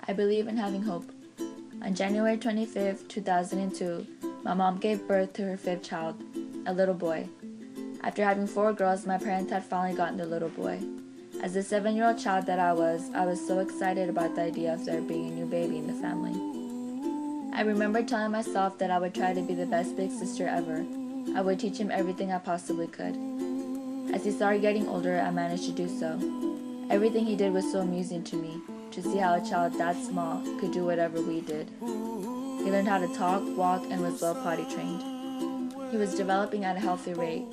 I believe in having hope. On January 25th, 2002, my mom gave birth to her fifth child, a little boy. After having 4 girls, my parents had finally gotten their little boy. As the 7-year-old child that I was so excited about the idea of there being a new baby in the family. I remember telling myself that I would try to be the best big sister ever. I would teach him everything I possibly could. As he started getting older, I managed to do so. Everything he did was so amusing to me, to see how a child that small could do whatever we did. He learned how to talk, walk, and was well potty trained. He was developing at a healthy rate,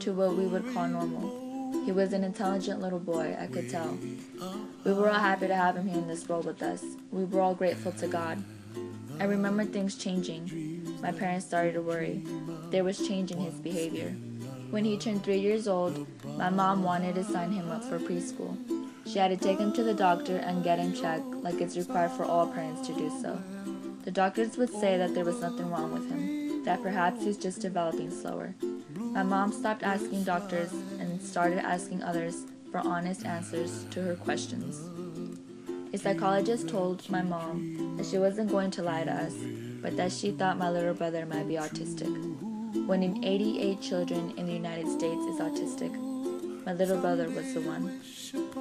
to what we would call normal. He was an intelligent little boy, I could tell. We were all happy to have him here in this world with us. We were all grateful to God. I remember things changing. My parents started to worry. There was change in his behavior. When he turned 3 years old, my mom wanted to sign him up for preschool. She had to take him to the doctor and get him checked, like it's required for all parents to do so. The doctors would say that there was nothing wrong with him, that perhaps he's just developing slower. My mom stopped asking doctors and started asking others for honest answers to her questions. A psychologist told my mom that she wasn't going to lie to us, but that she thought my little brother might be autistic. One in 88 children in the United States is autistic. My little brother was the one.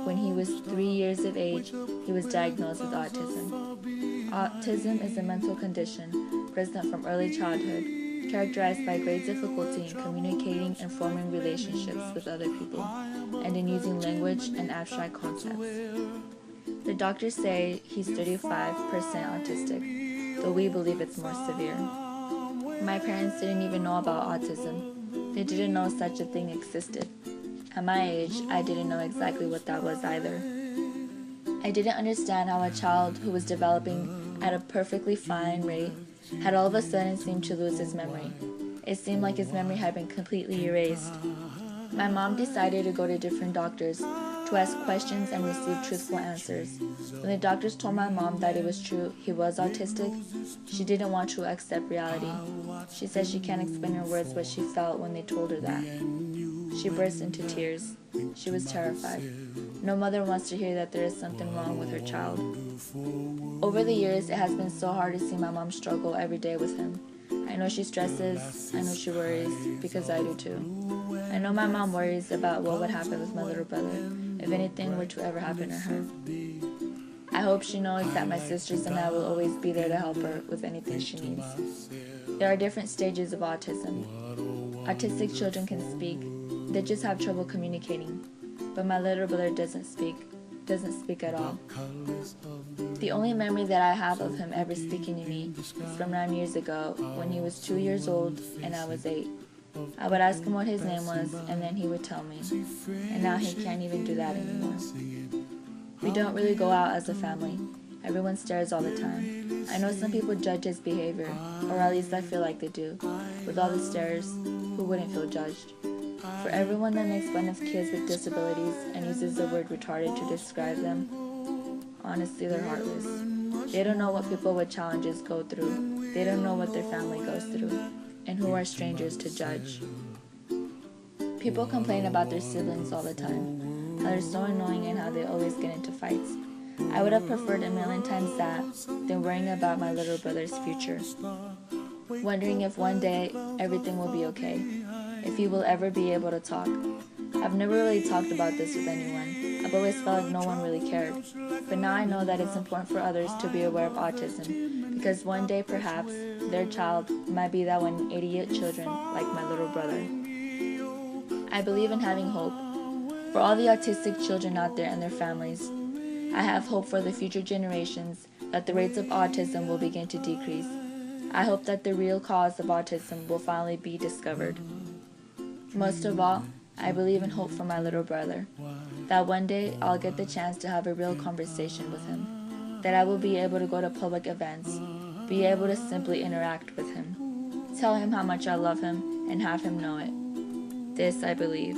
When he was 3 years of age, he was diagnosed with autism. Autism is a mental condition present from early childhood, characterized by great difficulty in communicating and forming relationships with other people, and in using language and abstract concepts. The doctors say he's 35% autistic, though we believe it's more severe. My parents didn't even know about autism. They didn't know such a thing existed. At my age, I didn't know exactly what that was either. I didn't understand how a child who was developing at a perfectly fine rate had all of a sudden seemed to lose his memory. It seemed like his memory had been completely erased. My mom decided to go to different doctors to ask questions and receive truthful answers. When the doctors told my mom that it was true he was autistic, she didn't want to accept reality. She said she can't explain in words what she felt when they told her that. She burst into tears. She was terrified. No mother wants to hear that there is something wrong with her child. Over the years, it has been so hard to see my mom struggle every day with him. I know she stresses, I know she worries, because I do too. I know my mom worries about what would happen with my little brother, if anything were to ever happen to her. I hope she knows that my sisters and I will always be there to help her with anything she needs. There are different stages of autism. Autistic children can speak, they just have trouble communicating. But my little brother doesn't speak at all. The only memory that I have of him ever speaking to me is from 9 years ago when he was 2 years old and I was 8. I would ask him what his name was and then he would tell me. And now he can't even do that anymore. We don't really go out as a family. Everyone stares all the time. I know some people judge his behavior, or at least I feel like they do. With all the stares, who wouldn't feel judged? For everyone that makes fun of kids with disabilities and uses the word retarded to describe them, honestly, they're heartless. They don't know what people with challenges go through. They don't know what their family goes through. And who are strangers to judge? People complain about their siblings all the time, how they're so annoying and how they always get into fights. I would have preferred a million times that than worrying about my little brother's future. Wondering if one day everything will be okay, if he will ever be able to talk. I've never really talked about this with anyone. I've always felt like no one really cared. But now I know that it's important for others to be aware of autism, because one day perhaps their child might be that one in 88 children like my little brother. I believe in having hope. For all the autistic children out there and their families, I have hope for the future generations that the rates of autism will begin to decrease. I hope that the real cause of autism will finally be discovered. Most of all, I believe in hope for my little brother, that one day I'll get the chance to have a real conversation with him, that I will be able to go to public events, be able to simply interact with him, tell him how much I love him, and have him know it. This I believe.